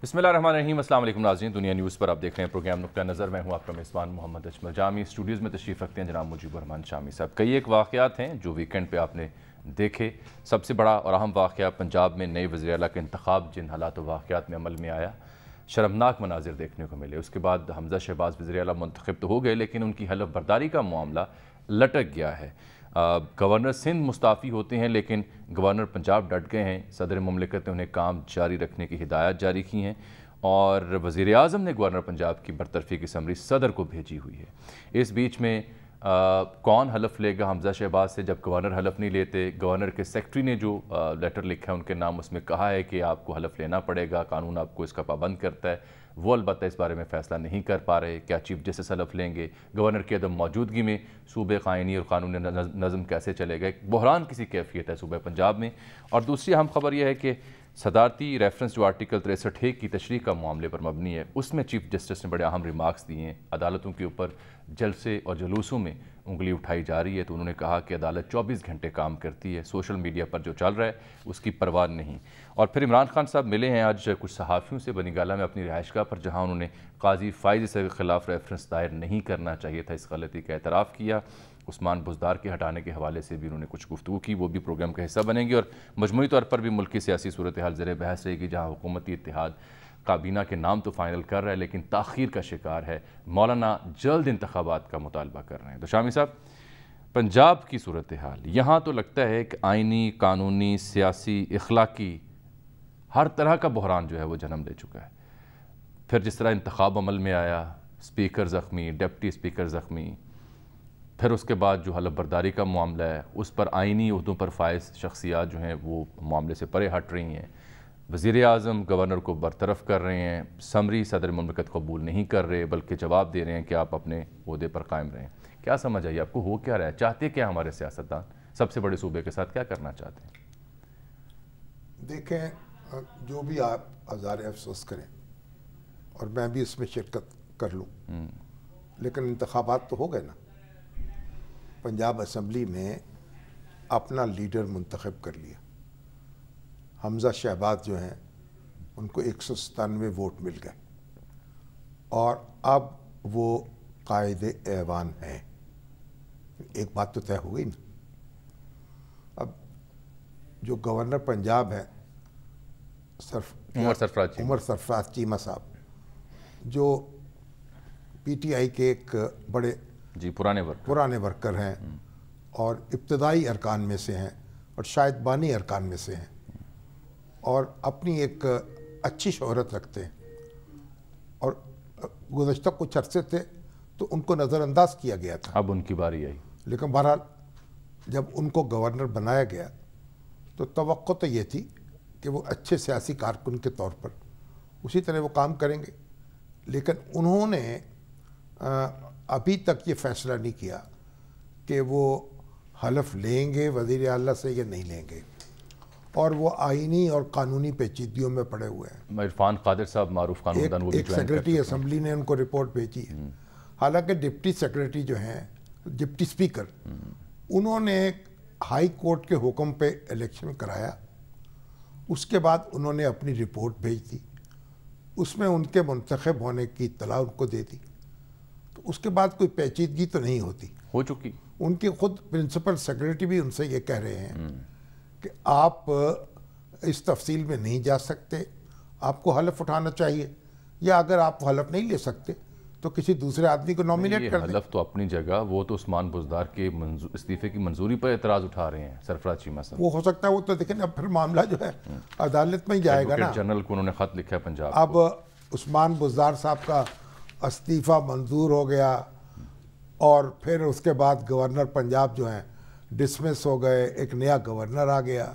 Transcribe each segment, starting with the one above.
بسم اللہ الرحمن الرحیم۔ السلام علیکم ناظرین، دنیا نیوز پر آپ دیکھ رہے ہیں پروگرام نقطہ نظر۔ میں ہوں آپ کا میزبان محمد اجمل جامی۔ اسٹوڈیوز میں تشریف رکھتے ہیں جناب مجیب الرحمان شامی صاحب۔ کئی ایک واقعات ہیں جو ویکنڈ پہ آپ نے دیکھے۔ سب سے بڑا اور اہم واقعہ پنجاب میں نئے وزیر اعلیٰ کا انتخاب جن حالات و واقعات میں عمل میں آیا، شرمناک مناظر دیکھنے کو ملے۔ اس کے بعد حمزہ شہباز وزیر اعلیٰ منتخب تو ہو گئے، لیکن ان کی حلف برداری کا معاملہ لٹک گیا ہے۔ گورنر سندھ مستعفی ہوتے ہیں، لیکن گورنر پنجاب ڈٹ گئے ہیں۔ صدر مملکت نے انہیں کام جاری رکھنے کی ہدایات جاری کی ہیں، اور وزیر اعظم نے گورنر پنجاب کی برطرفی کی سمری صدر کو بھیجی ہوئی ہے۔ اس بیچ میں کون حلف لے گا حمزہ شہباز سے جب گورنر حلف نہیں لیتے؟ گورنر کے سیکٹری نے جو لیٹر لکھا ہے ان کے نام، اس میں کہا ہے کہ آپ کو حلف لینا پڑے گا، قانون آپ کو اس کا پابند کرتا ہے۔ وہ البتہ اس بارے میں فیصلہ نہیں کر پا رہے، کیا چیف جسٹس حلف لیں گے؟ گورنر کی عدم موجودگی میں صوبے قائنی اور قانون نظم کیسے چلے گا؟ ایک بحران کسی کیفیت ہے صوبہ پنجاب میں۔ اور دوسری اہم خبر یہ ہے کہ صدارتی ریفرنس جو آرٹیکل 63 کی تشریح کا معاملے پر مبنی ہے، اس میں چیف جسٹس نے بڑے اہم ریمارکس دیے ہیں۔ عدالتوں کے اوپر جلسے اور جلوسوں میں انگلی اٹھائی جا رہی ہے، تو انہوں نے کہا کہ عدالت 24 گھنٹے کام کرتی ہے، سوشل میڈیا پر جو چل رہا ہے اس کی پرواہ نہیں۔ اور پھر عمران خان صاحب ملے ہیں آج کچھ صحافیوں سے بنی گالہ میں اپنی رہائش گاہ پر، جہاں انہوں نے قاضی فائز کے خلاف ریفرنس دائر نہیں کرنا چاہیے تھا، اس غلطی کا اعتراف کیا۔ عثمان بزدار کے ہٹانے کے حوالے سے بھی انہوں نے کچھ گفتگو کی، وہ بھی پروگرام کا حصہ بنیں گی۔ اور مجموعی طور پر بھی ملکی سیاسی صورتحال زیر بحث رہے گی، جہاں حکومتی اتحاد کابینہ کے نام تو فائنل کر رہا ہے، لیکن تاخیر کا شکار ہے۔ مولانا جلد انتخابات کا مطالبہ کر رہے ہیں۔ تو شامی صاحب، پنجاب کی صورتحال یہاں تو لگتا ہے کہ آئینی، قانونی، سیاسی، اخلاقی ہر طرح کا بحران جو ہے وہ جنم لے چکا ہے۔ پھر جس طرح انتخاب عمل میں آیا، اسپیکر زخمی، ڈپٹی اسپیکر زخمی، پھر اس کے بعد جو حلف برداری کا معاملہ ہے اس پر آئینی عہدوں پر فائز شخصیات جو ہیں وہ معاملے سے پرے ہٹ رہی ہیں۔ وزیر اعظم گورنر کو برطرف کر رہے ہیں، سمری صدر مملکت قبول نہیں کر رہے، بلکہ جواب دے رہے ہیں کہ آپ اپنے عہدے پر قائم رہیں۔ کیا سمجھ آئیے؟ آپ کو ہو کیا رہا ہے؟ چاہتے کیا ہمارے سیاستدان سب سے بڑے صوبے کے ساتھ کیا کرنا چاہتے ہیں؟ دیکھیں، جو بھی آپ ہزار افسوس کریں اور میں بھی اس میں شرکت کر لوں، لیکن انتخابات تو ہو گئے نا۔ پنجاب اسمبلی میں اپنا لیڈر منتخب کر لیا۔ حمزہ شہباز جو ہیں ان کو 197 ووٹ مل گئے، اور اب وہ قائد ایوان ہیں۔ ایک بات تو طے ہو گئی نا۔ اب جو گورنر پنجاب ہے عمر سرفراز چیمہ صاحب، جو پی ٹی آئی کے ایک بڑے پرانے ورکر ہیں اور ابتدائی ارکان میں سے ہیں، اور شاید بانی ارکان میں سے ہیں، اور اپنی ایک اچھی شہرت رکھتے ہیں، اور گزشتہ کچھ عرصے تھے تو ان کو نظر انداز کیا گیا تھا۔ اب ان کی باری آئی، لیکن بہرحال جب ان کو گورنر بنایا گیا تو توقع تو یہ تھی کہ وہ اچھے سیاسی کارکن کے طور پر اسی طرح وہ کام کریں گے، لیکن انہوں نے ابھی تک یہ فیصلہ نہیں کیا کہ وہ حلف لیں گے وزیر اعلیٰ سے یا نہیں لیں گے، اور وہ آئینی اور قانونی پیچیدگیوں میں پڑے ہوئے ہیں۔ عرفان قادر صاحب معروف قانون دان، وہ بھی ایک سیکریٹری اسمبلی نے ان کو رپورٹ بھیجی ہے، حالانکہ ڈپٹی سیکریٹری جو ہیں، ڈپٹی اسپیکر، انہوں نے ہائی کورٹ کے حکم پہ الیکشن کرایا، اس کے بعد انہوں نے اپنی رپورٹ بھیج دی، اس میں ان کے منتخب ہونے کی اطلاع ان کو دے دی، تو اس کے بعد کوئی پیچیدگی تو نہیں ہوتی، ہو چکی۔ ان کی خود پرنسپل سیکریٹری بھی ان سے یہ کہہ رہے ہیں کہ آپ اس تفصیل میں نہیں جا سکتے، آپ کو حلف اٹھانا چاہیے، یا اگر آپ حلف نہیں لے سکتے تو کسی دوسرے آدمی کو نامینیٹ کر دیں۔ حلف تو اپنی جگہ، وہ تو عثمان بزدار کے استعفے کی منظوری پر اعتراض اٹھا رہے ہیں سرفراز چیمہ صاحب۔ وہ ہو سکتا ہے، وہ تو دیکھیں اب پھر معاملہ جو ہے عدالت میں ہی جائے گا نا۔ جنرل کو انہوں نے خط لکھا ہے پنجاب۔ اب عثمان بزدار صاحب کا استعفیٰ منظور ہو گیا، اور پھر اس کے بعد گورنر پنجاب جو ہیں ڈسمس ہو گئے، ایک نیا گورنر آ گیا،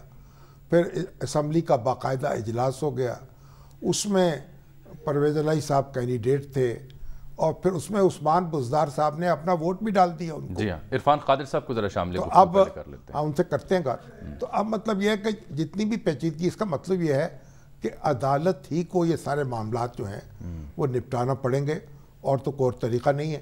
پھر اسمبلی کا باقاعدہ اجلاس ہو گیا، اس میں پرویز الہی صاحب کینڈیڈیٹ تھے، اور پھر اس میں عثمان بزدار صاحب نے اپنا ووٹ بھی ڈال دیا ان کو۔ جی ہاں، عرفان قادر صاحب کو ذرا شامل اب ان سے کرتے ہیں گا۔ تو اب مطلب یہ ہے کہ جتنی بھی پیچیدگی، اس کا مطلب یہ ہے کہ عدالت ہی کو یہ سارے معاملات جو ہیں وہ نپٹانا پڑیں گے، اور تو کوئی طریقہ نہیں ہے۔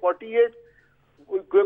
48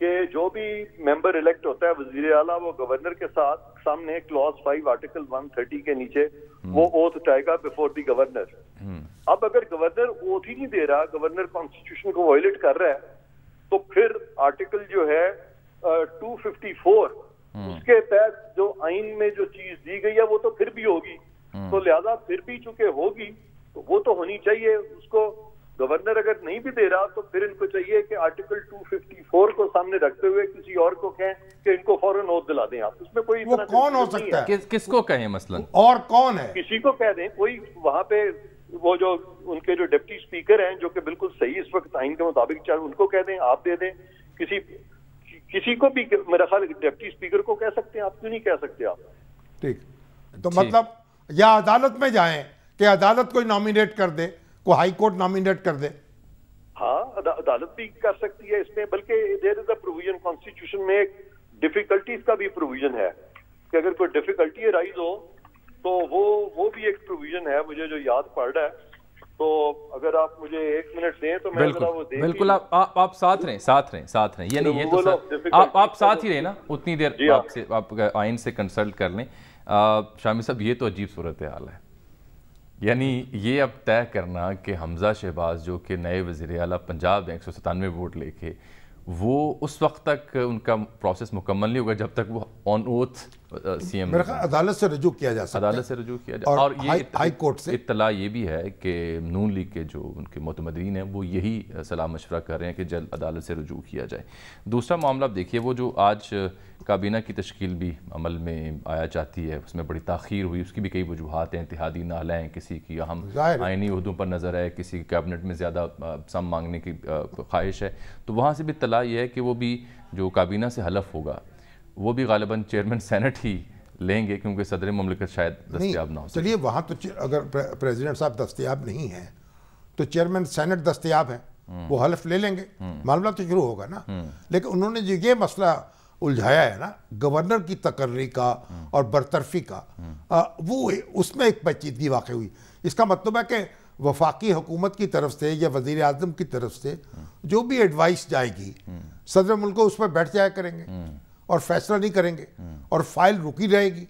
کہ جو بھی ممبر الیکٹ ہوتا ہے وزیر اعلیٰ وہ گورنر کے ساتھ سامنے کلاس 5 آرٹیکل 130 کے نیچے وہ اوتھ اٹھائے گا بفور دی گورنر. اب اگر گورنر اوتھ ہی نہیں دے رہا, گورنر کانسٹیٹیوشن کو وائلیٹ کر رہا ہے, تو پھر آرٹیکل جو ہے 254 اس کے تحت جو آئین میں جو چیز دی گئی ہے وہ تو پھر بھی ہوگی. تو لہذا پھر بھی چونکہ ہوگی تو وہ تو ہونی چاہیے. اس کو گورنر اگر نہیں بھی دے رہا تو پھر ان کو چاہیے کہ آرٹیکل 254 کو سامنے رکھتے ہوئے کسی اور کو کہیں کہ ان کو فوراً اوتھ دلا دیں. آپ اس میں کوئی وہ کون ہو سکتا ہے, کس کو کہیں مثلا, اور کون ہے, کسی کو کہہ دیں. کوئی وہاں پہ وہ جو ان کے جو ڈپٹی اسپیکر ہیں جو کہ بالکل صحیح اس وقت آئین کے مطابق چاہے ان کو کہہ دیں, آپ دے دیں. کسی کو بھی میرا خیال ڈپٹی اسپیکر کو کہہ سکتے ہیں, آپ کیوں نہیں کہہ سکتے آپ. ٹھیک, تو مطلب یا عدالت میں جائیں کہ عدالت کوئی نامینیٹ کر دے, کوئی ہائی کورٹ نامینیٹ کر دے. ہاں عدالت بھی کر سکتی ہے اس میں, بلکہ دیر از اے پروویژن کانسٹیٹیوشن میں, ایک ڈیفیکلٹیز کا بھی پروویژن ہے کہ اگر کوئی ڈیفیکلٹی رائز ہو تو وہ بھی ایک پروویژن ہے مجھے جو یاد پڑ رہا ہے. تو اگر آپ مجھے 1 منٹ دیں تو میں ذرا وہ دیکھ. بالکل آپ ساتھ رہیں, یہ نہیں ہے تو آپ ساتھ ہی رہیں نا اتنی دیر, آپ آئین سے کنسلٹ کر لیں. شامی صاحب یہ تو عجیب صورتحال ہے, یعنی یہ اب طے کرنا کہ حمزہ شہباز جو کہ نئے وزیر اعلیٰ پنجاب ہیں 197 ووٹ لے کے, وہ اس وقت تک ان کا پروسیس مکمل نہیں ہوگا جب تک وہ آن اوتھ سی ایم عدالت سے رجوع کیا جا سکتا ہے, عدالت سے رجوع کیا جائے. اور یہ ہائی کورٹ سے اطلاع یہ بھی ہے کہ نون لیگ کے جو ان کے معتمدین ہیں وہ یہی صلاح مشورہ کر رہے ہیں کہ جلد عدالت سے رجوع کیا جائے. دوسرا معاملہ آپ دیکھیے, وہ جو آج کابینہ کی تشکیل بھی عمل میں آیا چاہتی ہے, اس میں بڑی تاخیر ہوئی, اس کی بھی کئی وجوہات ہیں. اتحادی نہ لیں, کسی کی اہم آئینی عہدوں پر نظر ہے, کسی کیبنٹ میں زیادہ سم مانگنے کی خواہش ہے. تو وہاں سے بھی اطلاع یہ ہے کہ وہ بھی جو کابینہ سے حلف ہوگا وہ بھی غالباً چیئرمین سینٹ ہی لیں گے, کیونکہ صدر مملکت شاید دستیاب نہ ہو سکے. چلیے وہاں تو اگر پریزیڈنٹ صاحب دستیاب نہیں ہیں تو چیئرمین سینٹ دستیاب ہیں, وہ حلف لے لیں گے, معاملہ تو شروع ہوگا نا. لیکن انہوں نے جو یہ مسئلہ الجھایا ہے نا گورنر کی تقرری کا اور برطرفی کا, وہ اس میں ایک پیچیدگی واقع ہوئی. اس کا مطلب ہے کہ وفاقی حکومت کی طرف سے یا وزیر اعظم کی طرف سے جو بھی ایڈوائس جائے گی صدر ملک اس پر بیٹھ جایا کریں گے اور فیصلہ نہیں کریں گے اور فائل رکی رہے گی.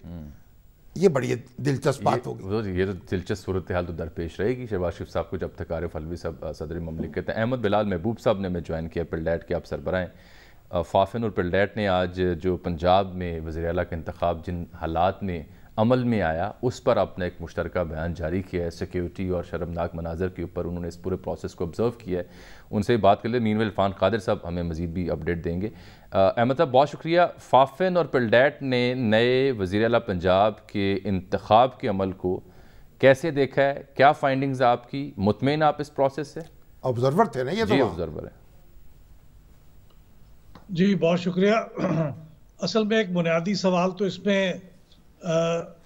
یہ بڑی دلچسپ بات ہوگی. یہ تو دلچسپ صورتحال تو درپیش رہے گی شہباز شریف صاحب کو جب تک عارف علوی صاحب صدر مملکت ہیں. احمد بلال محبوب صاحب نے میں جوائن کیا, پلڈیٹ کے آپ سربراہ ہیں. فافن اور پلڈیٹ نے آج جو پنجاب میں وزیر اعلیٰ کا انتخاب جن حالات میں عمل میں آیا اس پر اپنا ایک مشترکہ بیان جاری کیا ہے. سیکیورٹی اور شرمناک مناظر کے اوپر انہوں نے اس پورے پروسیس کو آبزرو کیا ہے. ان سے بات کر لیں. مینویل عرفان قادر صاحب ہمیں مزید بھی اپڈیٹ دیں گے. احمد صاحب بہت شکریہ. فافن اور پلڈیٹ نے نئے وزیر اعلیٰ پنجاب کے انتخاب کے عمل کو کیسے دیکھا ہے, کیا فائنڈنگز آپ کی, مطمئن آپ اس پروسیس سے؟ آبزرور تھے نا یہ تو. جی آبزرور ہیں. جی بہت شکریہ. اصل میں ایک بنیادی سوال تو اس میں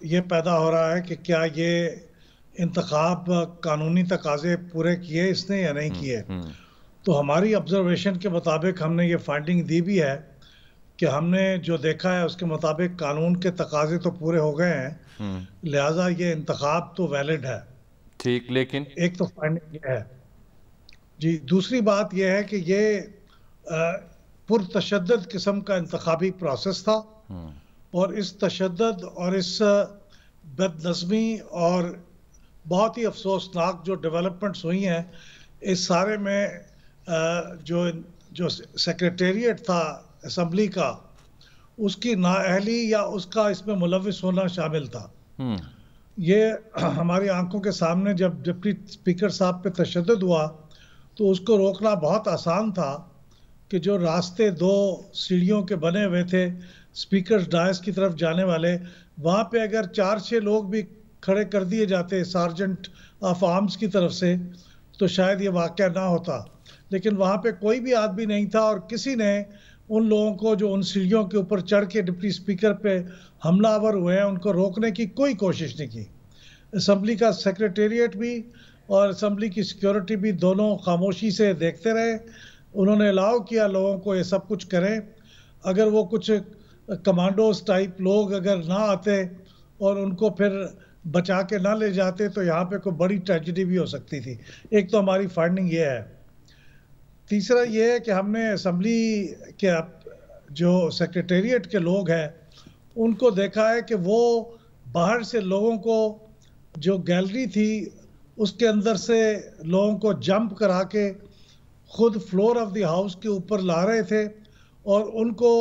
یہ پیدا ہو رہا ہے کہ کیا یہ انتخاب قانونی تقاضے پورے کیے اس نے یا نہیں کیے. تو ہماری آبزرویشن کے مطابق ہم نے یہ فائنڈنگ دی بھی ہے کہ ہم نے جو دیکھا ہے اس کے مطابق قانون کے تقاضے تو پورے ہو گئے ہیں, لہٰذا یہ انتخاب تو ویلڈ ہے. ٹھیک, لیکن ایک تو فائنڈنگ یہ ہے. جی دوسری بات یہ ہے کہ یہ پرتشدد قسم کا انتخابی پروسیس تھا, اور اس تشدد اور اس بد نظمی اور بہت ہی افسوسناک جو ڈیولپمنٹس ہوئی ہیں اس سارے میں جو سیکریٹریٹ تھا اسمبلی کا اس کی نااہلی یا اس کا اس میں ملوث ہونا شامل تھا. یہ ہماری آنکھوں کے سامنے جب ڈپٹی اسپیکر صاحب پہ تشدد ہوا تو اس کو روکنا بہت آسان تھا کہ جو راستے 2 سیڑھیوں کے بنے ہوئے تھے اسپیکر ڈائس کی طرف جانے والے, وہاں پہ اگر 4-6 لوگ بھی کھڑے کر دیے جاتے سارجنٹ آف آرمز کی طرف سے تو شاید یہ واقعہ نہ ہوتا. لیکن وہاں پہ کوئی بھی آدمی نہیں تھا اور کسی نے ان لوگوں کو جو ان سیڑھیوں کے اوپر چڑھ کے ڈپٹی اسپیکر پہ حملہ آور ہوئے ہیں ان کو روکنے کی کوئی کوشش نہیں کی. اسمبلی کا سیکریٹریٹ بھی اور اسمبلی کی سیکیورٹی بھی دونوں خاموشی سے دیکھتے رہے. انہوں نے الاؤ کیا لوگوں کو یہ سب کچھ کریں. اگر وہ کچھ کمانڈوز ٹائپ لوگ اگر نہ آتے اور ان کو پھر بچا کے نہ لے جاتے تو یہاں پہ کوئی بڑی ٹریجڈی بھی ہو سکتی تھی. ایک تو ہماری فائنڈنگ یہ ہے. تیسرا یہ ہے کہ ہم نے اسمبلی کے جو سیکریٹریٹ کے لوگ ہیں ان کو دیکھا ہے کہ وہ باہر سے لوگوں کو جو گیلری تھی اس کے اندر سے لوگوں کو جمپ کرا کے خود فلور آف دی ہاؤس کے اوپر لا رہے تھے اور ان کو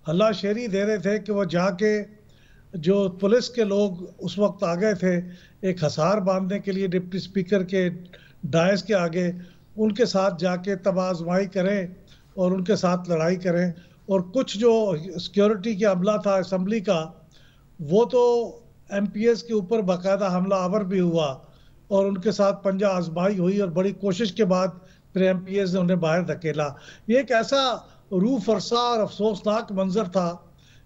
ہلا شیری دے رہے تھے کہ وہ جا کے جو پولیس کے لوگ اس وقت آ گئے تھے ایک حصار باندھنے کے لیے ڈپٹی اسپیکر کے ڈائز کے آگے، ان کے ساتھ جا کے تباہ آزمائی کریں اور ان کے ساتھ لڑائی کریں. اور کچھ جو سیکیورٹی کا عملہ تھا اسمبلی کا وہ تو ایم پی ایس کے اوپر باقاعدہ حملہ آور بھی ہوا اور ان کے ساتھ پنجہ آزمائی ہوئی اور بڑی کوشش کے بعد پھر ایم پی ایس نے انہیں باہر دھکیلا. یہ ایک ایسا روح فرسا اور افسوسناک منظر تھا.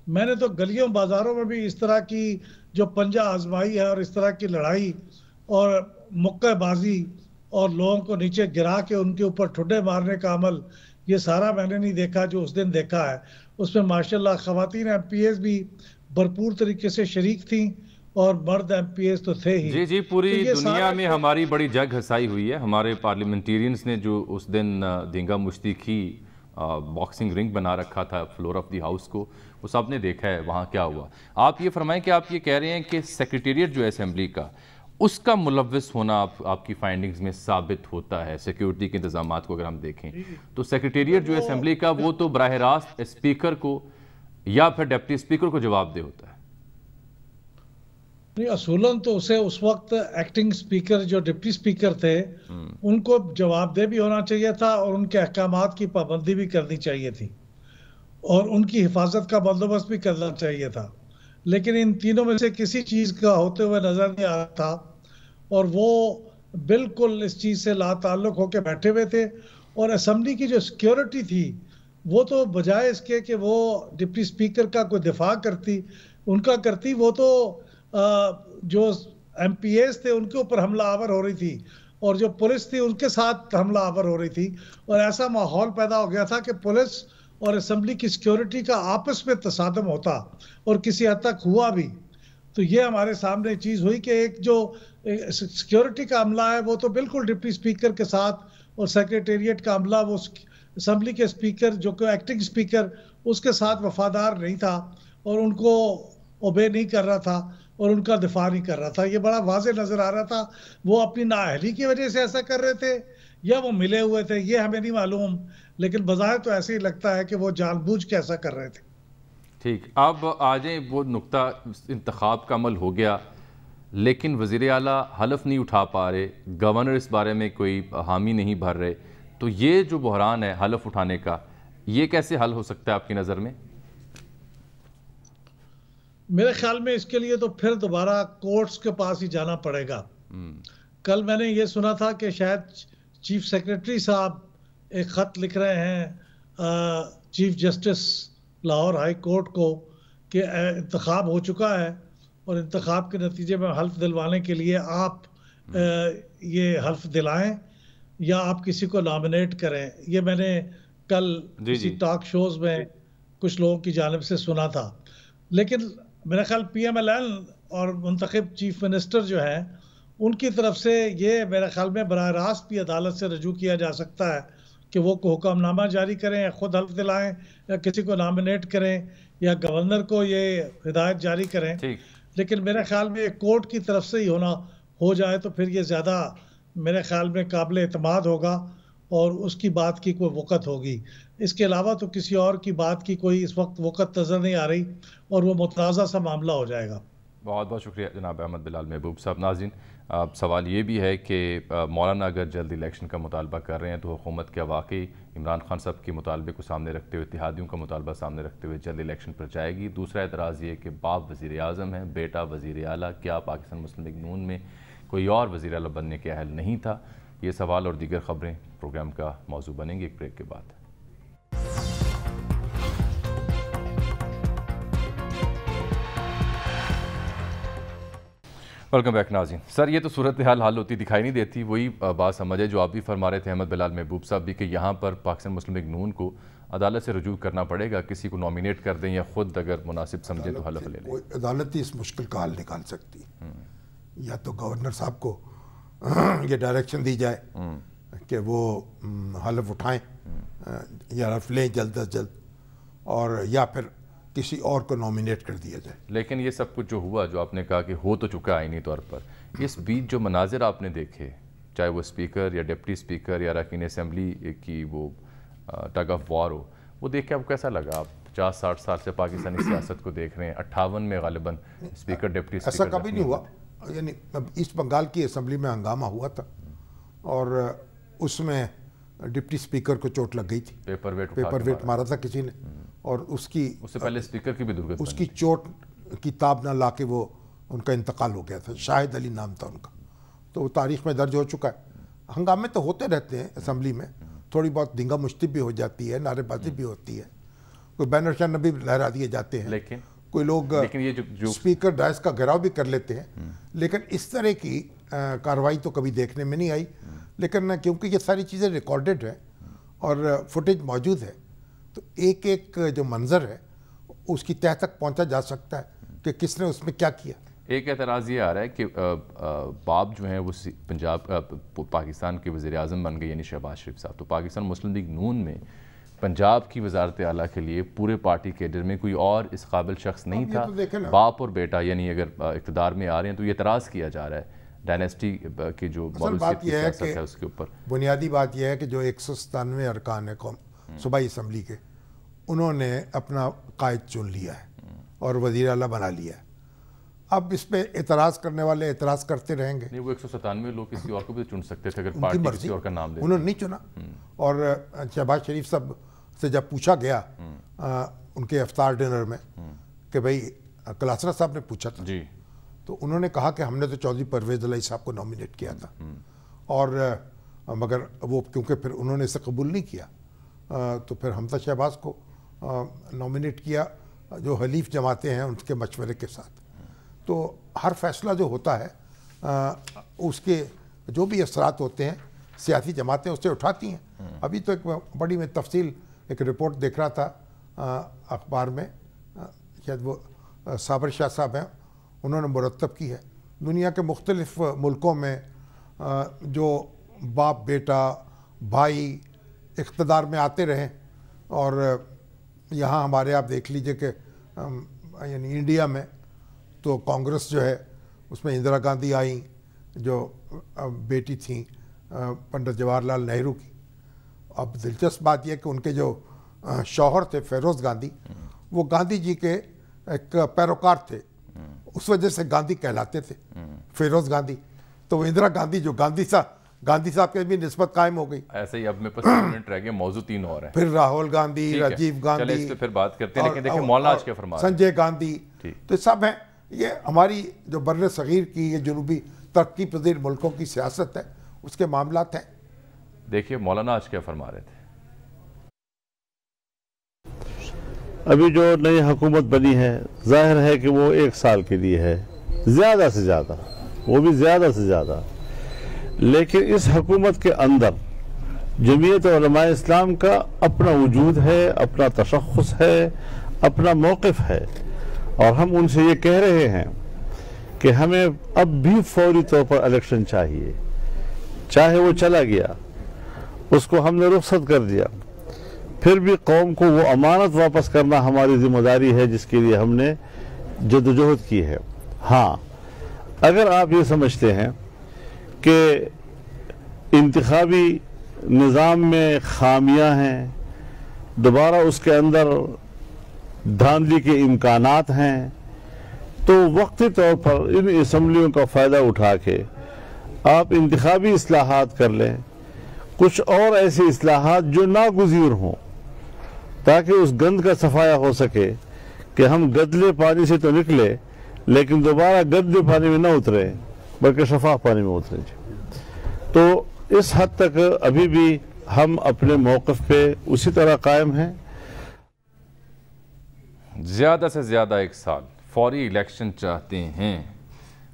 میں نے تو گلیوں بازاروں میں بھی اس طرح کی جو پنجہ آزمائی ہے اور اس طرح کی لڑائی اور مکہ بازی اور لوگوں کو نیچے گرا کے ان کے اوپر ٹھڈے مارنے کا عمل، یہ سارا میں نے نہیں دیکھا جو اس دن دیکھا ہے. اس میں ماشاءاللہ خواتین ایم پی ایس بھی بھرپور طریقے سے شریک تھیں اور مرد ایم پی ایس تو تھے ہی. جی پوری دنیا میں ہماری بڑی جگ ہسائی ہوئی ہے. ہمارے پارلیمنٹیرینز نے جو اس دن دینگا مشتی کی باکسنگ رنگ بنا رکھا تھا فلور آف دی ہاؤس کو، وہ سب نے دیکھا ہے وہاں کیا ہوا. آپ یہ فرمائیں کہ آپ یہ کہہ رہے ہیں کہ سیکریٹریٹ جو ہے اسمبلی کا، اس کا ملوث ہونا آپ کی فائنڈنگز میں ثابت ہوتا ہے. سیکیورٹی کے انتظامات کو اگر ہم دیکھیں تو سیکریٹریٹ جو ہے اسمبلی کا وہ تو براہ راست اسپیکر کو یا پھر ڈپٹی اسپیکر کو جواب دہ ہوتا ہے. اصولاً تو اسے اس وقت ایکٹنگ اسپیکر جو ڈپٹی اسپیکر تھے ان کو جواب دہ بھی ہونا چاہیے تھا اور ان کے احکامات کی پابندی بھی کرنی چاہیے تھی اور ان کی حفاظت کا بندوبست بھی کرنا چاہیے تھا. لیکن ان تینوں میں سے کسی چیز کا ہوتے ہوئے نظر نہیں آ رہا تھا اور وہ بالکل اس چیز سے لا تعلق ہو کے بیٹھے ہوئے تھے. اور اسمبلی کی جو سیکیورٹی تھی وہ تو بجائے اس کے کہ وہ ڈپٹی اسپیکر کا کوئی دفاع کرتی ان کا کرتی، وہ تو جو ایم پی ایس تھے ان کے اوپر حملہ آور ہو رہی تھی اور جو پولیس تھی ان کے ساتھ حملہ آور ہو رہی تھی. اور ایسا ماحول پیدا ہو گیا تھا کہ پولیس اور اسمبلی کی سیکیورٹی کا آپس میں تصادم ہوتا اور کسی حد تک ہوا بھی. تو یہ ہمارے سامنے چیز ہوئی کہ ایک جو سیکیورٹی کا عملہ ہے وہ تو بالکل ڈپٹی اسپیکر کے ساتھ اور سیکریٹریٹ کا عملہ وہ اسمبلی کے اسپیکر جو کہ ایکٹنگ اسپیکر اس کے ساتھ وفادار نہیں تھا اور ان کو اوبے نہیں کر رہا تھا اور ان کا دفاع نہیں کر رہا تھا. یہ بڑا واضح نظر آ رہا تھا. وہ اپنی نااہلی کی وجہ سے ایسا کر رہے تھے یا وہ ملے ہوئے تھے یہ ہمیں نہیں معلوم، لیکن بظاہر تو ایسے ہی لگتا ہے کہ وہ جان بوجھ کے ایسا کر رہے تھے. ٹھیک، اب آ جائیں وہ نقطہ، انتخاب کا عمل ہو گیا لیکن وزیر اعلیٰ حلف نہیں اٹھا پا رہے، گورنر اس بارے میں کوئی حامی نہیں بھر رہے، تو یہ جو بحران ہے حلف اٹھانے کا، یہ کیسے حل ہو سکتا ہے آپ کی نظر میں؟ میرے خیال میں اس کے لیے تو پھر دوبارہ کورٹس کے پاس ہی جانا پڑے گا. کل میں نے یہ سنا تھا کہ شاید چیف سیکریٹری صاحب ایک خط لکھ رہے ہیں chief justice Lahore high court کو کہ انتخاب ہو چکا ہے اور انتخاب کے نتیجے میں حلف دلوانے کے لیے آپ یہ حلف دلائیں یا آپ کسی کو نامنیٹ کریں. یہ میں نے کل کسی ٹاک شوز میں کچھ لوگوں کی جانب سے سنا تھا. لیکن میرا خیال پی ایم ایل این اور منتخب چیف منسٹر جو ہیں ان کی طرف سے یہ میرے خیال میں براہ راست بھی عدالت سے رجوع کیا جا سکتا ہے کہ وہ حکم نامہ جاری کریں یا خود حلف دلائیں یا کسی کو نامنیٹ کریں یا گورنر کو یہ ہدایت جاری کریں. لیکن میرے خیال میں ایک کورٹ کی طرف سے ہی ہو جائے تو پھر یہ زیادہ میرے خیال میں قابل اعتماد ہوگا اور اس کی بات کی کوئی وقت ہوگی. اس کے علاوہ تو کسی اور کی بات کی کوئی اس وقت وقت نظر نہیں آ رہی اور وہ متنازع سا معاملہ ہو جائے گا. بہت بہت شکریہ جناب احمد بلال محبوب صاحب. ناظرین، سوال یہ بھی ہے کہ مولانا اگر جلد الیکشن کا مطالبہ کر رہے ہیں تو حکومت کیا واقعی عمران خان صاحب کے مطالبے کو سامنے رکھتے ہوئے، اتحادیوں کا مطالبہ سامنے رکھتے ہوئے جلد الیکشن پر جائے گی؟ دوسرا اعتراض یہ کہ باپ وزیر اعظم ہے، بیٹا وزیر اعلیٰ، کیا پاکستان مسلم لیگ نون میں کوئی اور وزیر اعلیٰ بننے کے اہل نہیں تھا؟ یہ سوال اور دیگر خبریں پروگرام کا موضوع بنیں گے ایک بریک کے بعد. ویلکم بیک ناظرین. سر، یہ تو صورتحال حل ہوتی دکھائی نہیں دیتی. وہی بات سمجھ ہے جو آپ بھی فرما رہے تھے احمد بلال محبوب صاحب بھی، کہ یہاں پر پاکستان مسلم لیگ نون کو عدالت سے رجوع کرنا پڑے گا، کسی کو نامینیٹ کر دیں یا خود اگر مناسب سمجھے تو حلف لے لیں. عدالت ہی اس مشکل کا حل نکال سکتی. یا تو گورنر صاحب کو یہ ڈائریکشن دی جائے کہ وہ حلف اٹھائیں یا حلف لیں جلد از جلد، اور یا پھر کسی اور کو نامینیٹ کر دیا جائے. لیکن یہ سب کچھ جو ہوا، جو آپ نے کہا کہ ہو تو چکا آئینی طور پر، اس بیچ جو مناظر آپ نے دیکھے، چاہے وہ اسپیکر یا ڈپٹی اسپیکر یا اراکین اسمبلی کی وہ ٹگ آف وار ہو، وہ دیکھ کے آپ کو کیسا لگا؟ آپ 50-60 سال سے پاکستانی سیاست کو دیکھ رہے ہیں، 58 میں غالباً اسپیکر ڈپٹی اسپیکر ایسا کبھی نہیں ہوا. یعنی ایسٹ بنگال کی اسمبلی میں ہنگامہ ہوا تھا اور اس میں ڈپٹی اسپیکر کو چوٹ لگ گئی تھی، پیپر ویٹ مارا تھا کسی نے، اور اس سے پہلے اسپیکر کی بھی درگھٹنا، اس کی چوٹ کی تاب نہ لا کے وہ ان کا انتقال ہو گیا تھا. شاہد علی نام تھا ان کا. تو وہ تاریخ میں درج ہو چکا ہے. ہنگامے تو ہوتے رہتے ہیں اسمبلی میں، تھوڑی بہت دنگا مشتی بھی ہو جاتی ہے، نعرے بازی بھی ہوتی ہے، کوئی بینر شانہ بھی لہرا دیے جاتے ہیں، لیکن کوئی لوگ اسپیکر ڈائس کا گھیراؤ بھی کر لیتے ہیں. لیکن اس طرح کی کارروائی تو کبھی دیکھنے میں نہیں آئی. لیکن کیونکہ یہ ساری چیزیں ریکارڈڈ ہیں اور فوٹیج موجود ہے، تو ایک ایک جو منظر ہے اس کی تہہ تک پہنچا جا سکتا ہے کہ کس نے اس میں کیا کیا. ایک اعتراض یہ آ رہا ہے کہ باب جو ہیں وہ پاکستان کے وزیر اعظم بن گئے، یعنی شہباز شریف صاحب. تو پاکستان مسلم لیگ نون میں پنجاب کی وزارت اعلیٰ کے لیے پورے پارٹی کیڈر میں کوئی اور اس قابل شخص نہیں تھا. باپ اور بیٹا یعنی اگر اقتدار میں آ رہے ہیں تو یہ اعتراض کیا جا رہا ہے ڈائنیسٹی کی جو بات یہ ہے کہ اس کے اوپر. بنیادی بات یہ ہے کہ جو 197 ارکان ہیں قوم صوبائی اسمبلی کے، انہوں نے اپنا قائد چن لیا ہے اور وزیر اعلیٰ بنا لیا ہے. اب اس پہ اعتراض کرنے والے اعتراض کرتے رہیں گے. نہیں، وہ 197 لوگ کسی اور کو بھی چن سکتے تھے اگر پارٹی کسی اور کا نام دے. انہوں نے نہیں چنا. اور شہباز شریف صاحب سے جب پوچھا گیا ان کے افطار ڈنر میں کہ بھائی کلاسرا صاحب نے پوچھا تھا، تو انہوں نے کہا کہ ہم نے تو چودھری پرویز الہی صاحب کو نامینیٹ کیا تھا، اور مگر وہ کیونکہ پھر انہوں نے اسے قبول نہیں کیا تو پھر حمزہ شہباز کو نامینیٹ کیا جو حلیف جماعتیں ہیں ان کے مشورے کے ساتھ. تو ہر فیصلہ جو ہوتا ہے اس کے جو بھی اثرات ہوتے ہیں سیاسی جماعتیں اسے اٹھاتی ہیں. ابھی تو ایک بڑی میں تفصیل ایک رپورٹ دیکھ رہا تھا اخبار میں، شاید وہ صابر شاہ صاحب ہیں، انہوں نے مرتب کی ہے دنیا کے مختلف ملکوں میں جو باپ بیٹا بھائی اقتدار میں آتے رہے. اور یہاں ہمارے آپ دیکھ لیجئے کہ یعنی انڈیا میں تو کانگریس جو ہے اس میں اندرا گاندھی آئیں جو بیٹی تھیں پنڈت جواہر لال نہرو کی. اب دلچسپ بات یہ کہ ان کے جو شوہر تھے فیروز گاندھی، وہ گاندھی جی کے ایک پیروکار تھے، اس وجہ سے گاندھی کہلاتے تھے، فیروز گاندھی. تو وہ اندرا گاندھی جو گاندھی صاحب کے بھی نسبت قائم ہو گئی. ایسے ہی اب میں 5 منٹ رہ گئے، موضوع 3 اور ہیں. پھر راہل گاندھی، راجیو گاندھی، چلے اس پہ پھر بات کرتے ہیں. لیکن دیکھیں مولانا آج کیا فرما رہے ہیں، سنجے گاندھی، تو سب ہیں. یہ ہماری جو بر صغیر کی یہ جنوبی ترقی پذیر ملکوں کی سیاست ہے، اس کے معاملات ہیں. دیکھیے مولانا آج کیا فرما رہے تھے. ابھی جو نئی حکومت بنی ہے ظاہر ہے کہ وہ 1 سال کے لیے ہے، زیادہ سے زیادہ، وہ بھی زیادہ سے زیادہ. لیکن اس حکومت کے اندر جمعیت علماء اسلام کا اپنا وجود ہے، اپنا تشخص ہے، اپنا موقف ہے. اور ہم ان سے یہ کہہ رہے ہیں کہ ہمیں اب بھی فوری طور پر الیکشن چاہیے. چاہے وہ چلا گیا، اس کو ہم نے رخصت کر دیا، پھر بھی قوم کو وہ امانت واپس کرنا ہماری ذمہ داری ہے جس کے لیے ہم نے جدوجہد کی ہے. ہاں، اگر آپ یہ سمجھتے ہیں کہ انتخابی نظام میں خامیاں ہیں، دوبارہ اس کے اندر دھاندلی کے امکانات ہیں، تو وقتی طور پر ان اسمبلیوں کا فائدہ اٹھا کے آپ انتخابی اصلاحات کر لیں، کچھ اور ایسی اصلاحات جو ناگزیر ہوں، تاکہ اس گند کا صفایا ہو سکے کہ ہم گدلے پانی سے تو نکلے لیکن دوبارہ گدلے پانی میں نہ اترے بلکہ شفاف پانی میں اترے. تو اس حد تک ابھی بھی ہم اپنے موقف پہ اسی طرح قائم ہیں. زیادہ سے زیادہ 1 سال فوری الیکشن چاہتے ہیں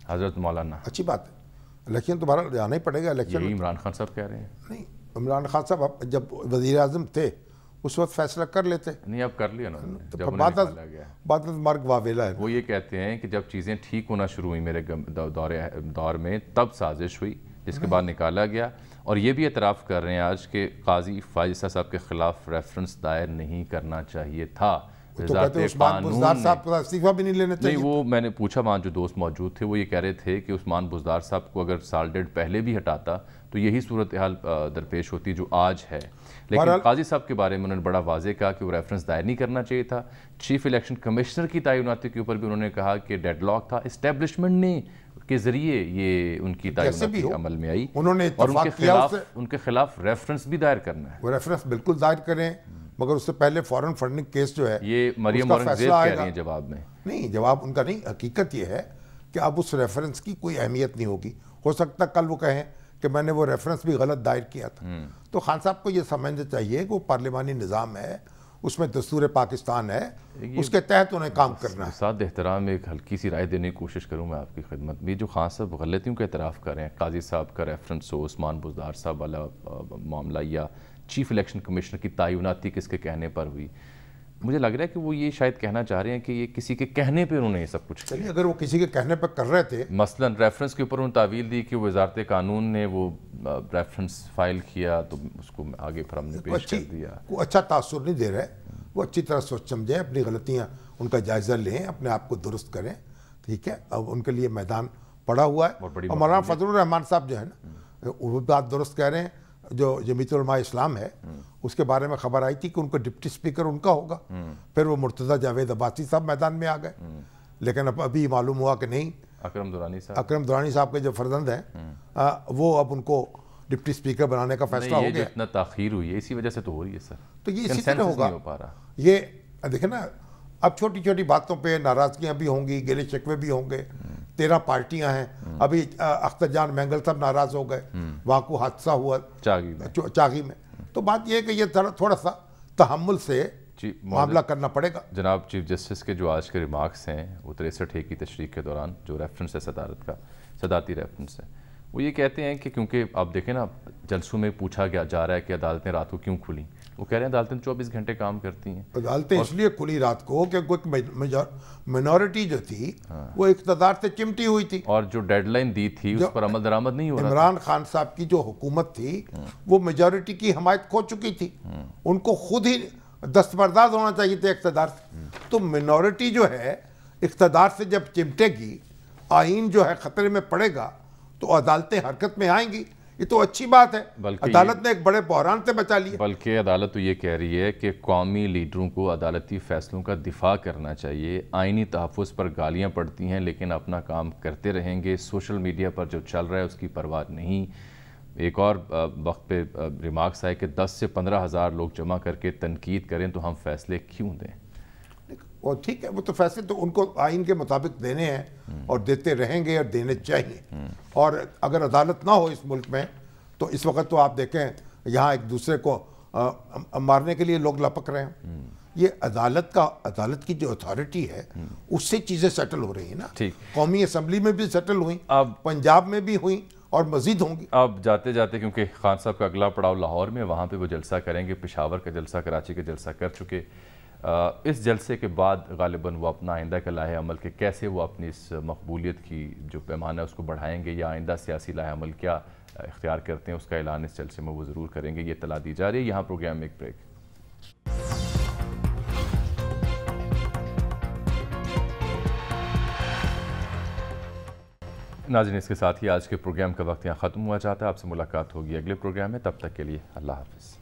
حضرت مولانا. اچھی بات ہے، الیکشن تو بہرحال جانا ہی پڑے گا. الیکشن یہی عمران خان صاحب کہہ رہے ہیں. نہیں، عمران خان صاحب جب وزیر اعظم تھے اس وقت فیصلہ کر لیتے. نہیں، اب کر لیا نا، بعد مرگ واویلا ہے. وہ یہ کہتے ہیں کہ جب چیزیں ٹھیک ہونا شروع ہوئی میرے دور میں، تب سازش ہوئی، جس کے بعد نکالا گیا. اور یہ بھی اعتراف کر رہے ہیں آج کہ قاضی فائز صاحب کے خلاف ریفرنس دائر نہیں کرنا چاہیے تھا. تو کہتے ہیں عثمان بزدار صاحب کا استعفیٰ بھی نہیں لینا چاہیے. نہیں، وہ میں نے پوچھا وہاں جو دوست موجود تھے وہ یہ کہہ رہے تھے کہ عثمان بزدار صاحب کو اگر سال ڈیڑھ پہلے بھی ہٹاتا تو یہی صورتحال درپیش ہوتی جو آج ہے. لیکن قاضی صاحب کے بارے میں انہوں نے بڑا واضح کہا کہ وہ ریفرنس دائر نہیں کرنا چاہیے تھا. چیف الیکشن کمشنر کی تعیناتی کے اوپر بھی انہوں نے کہا کہ ڈیڈ لاک تھا. اسٹیبلشمنٹ نے کے ذریعے یہ ان کی تعیناتی عمل میں آئی. انہوں نے اور اتفاق کیا ان کے خلاف ریفرنس بھی دائر کرنا ہے. وہ ریفرنس بالکل دائر کریں، مگر اس سے پہلے فورن فنڈنگ کیس جو ہے یہ مریم اورنگزیب کہہ رہی ہیں جواب میں. نہیں، جواب ان کا نہیں. حقیقت یہ ہے کہ اب اس ریفرنس کی کوئی اہمیت نہیں ہوگی. ہو سکتا کل وہ کہیں کہ میں نے وہ ریفرنس بھی غلط دائر کیا تھا. تو خان صاحب کو یہ سمجھنا چاہیے کہ وہ پارلیمانی نظام ہے، اس میں دستور پاکستان ہے، اس کے تحت انہیں کام کرنا ہے. ساتھ احترام ایک ہلکی سی رائے دینے کی کوشش کروں میں آپ کی خدمت میں. جو خان صاحب غلطیوں کا اعتراف کر رہے ہیں، قاضی صاحب کا ریفرنس ہو، عثمان بزدار صاحب والا معاملہ یا چیف الیکشن کمشنر کی تعیناتی کس کے کہنے پر ہوئی، مجھے لگ رہا ہے کہ وہ یہ شاید کہنا چاہ رہے ہیں کہ یہ کسی کے کہنے پہ انہوں نے یہ سب کچھ کیا. چلیے، اگر وہ کسی کے کہنے پہ کر رہے تھے، مثلا ریفرنس کے اوپر انہوں نے تعویل دی کہ وزارت قانون نے وہ ریفرنس فائل کیا تو اس کو آگے پھر ہم نے پیش کر دیا. وہ اچھا تاثر نہیں دے رہے. وہ اچھی طرح سوچ سمجھیں، اپنی غلطیاں ان کا جائزہ لیں، اپنے آپ کو درست کریں. ٹھیک ہے، اب ان کے لیے میدان پڑا ہوا ہے. اور مولانا فضل الرحمان صاحب جو ہے نا، وہ بات درست کہہ رہے ہیں. جو جمیعت علماء اسلام ہے اس کے بارے میں خبر آئی تھی کہ ان کو ڈپٹی اسپیکر ان کا ہوگا. پھر وہ مرتضیٰ جاوید عباسی صاحب میدان میں آ گئے. لیکن ابھی معلوم ہوا کہ نہیں، اکرم دورانی صاحب کے جو فرزند ہیں وہ اب ان کو ڈپٹی اسپیکر بنانے کا فیصلہ ہو گیا. اتنا تاخیر ہوئی ہے اسی وجہ سے تو ہو رہی ہے سر. تو یہ اسی طرح ہوگا. یہ دیکھیں نا، اب چھوٹی چھوٹی باتوں پہ ناراضگیاں بھی ہوں گی، گلے شکوے بھی ہوں گے. 13 پارٹیاں ہیں. ابھی اختر جان مینگل صاحب ناراض ہو گئے، وہاں کو حادثہ ہوا چاغی میں. تو بات یہ ہے کہ یہ تھوڑا سا تحمل سے معاملہ کرنا پڑے گا. جناب چیف جسٹس کے جو آج کے ریمارکس ہیں وہ 63 کی تشریح کے دوران جو ریفرنس ہے صدارت کا، صدارتی ریفرنس ہے، وہ یہ کہتے ہیں کہ کیونکہ آپ دیکھیں نا جلسوں میں پوچھا جا رہا ہے کہ عدالتیں رات کو کیوں کھلیں. وہ کہہ رہے ہیں عدالتیں 24 گھنٹے کام کرتی ہیں. عدالتیں اس لیے کھلی رات کو کہ کوئی منورٹی جو تھی وہ اقتدار سے چمٹی ہوئی تھی، اور جو ڈیڈ لائن دی تھی اس پر عمل درآمد نہیں ہو رہا. عمران خان صاحب کی جو حکومت تھی وہ میجورٹی کی حمایت کھو چکی تھی. ان کو خود ہی دستبردار ہونا چاہیے تھے اقتدار سے. تو منورٹی جو ہے اقتدار سے جب چمٹے گی، آئین جو ہے خطرے میں پڑے گا، تو عدالتیں حرکت میں آئیں گی. یہ تو اچھی بات ہے. عدالت نے ایک بڑے بحران سے بچا لیا. بلکہ عدالت تو یہ کہہ رہی ہے کہ قومی لیڈروں کو عدالتی فیصلوں کا دفاع کرنا چاہیے. آئینی تحفظ پر گالیاں پڑتی ہیں لیکن اپنا کام کرتے رہیں گے. سوشل میڈیا پر جو چل رہا ہے اس کی پرواہ نہیں. ایک اور وقت پہ ریمارکس آئے کہ 10 سے 15 ہزار لوگ جمع کر کے تنقید کریں تو ہم فیصلے کیوں دیں. اور ٹھیک ہے، وہ تو فیصلے تو ان کو آئین کے مطابق دینے ہیں اور دیتے رہیں گے اور دینے چاہیے. اور اگر عدالت نہ ہو اس ملک میں تو اس وقت تو آپ دیکھیں یہاں ایک دوسرے کو مارنے کے لیے لوگ لپک رہے ہیں. یہ عدالت کی جو اتھارٹی ہے اس سے چیزیں سیٹل ہو رہی ہیں نا. قومی اسمبلی میں بھی سیٹل ہوئیں، پنجاب میں بھی ہوئیں اور مزید ہوں گی. اب جاتے جاتے کیونکہ خان صاحب کا اگلا پڑاؤ لاہور میں، وہاں پہ وہ جلسہ کریں گے. پشاور کا جلسہ، کراچی کا جلسہ کر چکے. اس جلسے کے بعد غالباً وہ اپنا آئندہ کا لائحہ عمل کہ کیسے وہ اپنی اس مقبولیت کی جو پیمانہ ہے اس کو بڑھائیں گے یا آئندہ سیاسی لائحہ عمل کیا اختیار کرتے ہیں، اس کا اعلان اس جلسے میں وہ ضرور کریں گے. یہ اطلاع دی جا رہی ہے. یہاں پروگرام میں ایک بریک. ناظرین، اس کے ساتھ ہی آج کے پروگرام کا وقت یہاں ختم ہوا چاہتا ہے. آپ سے ملاقات ہوگی اگلے پروگرام میں. تب تک کے لیے اللہ حافظ.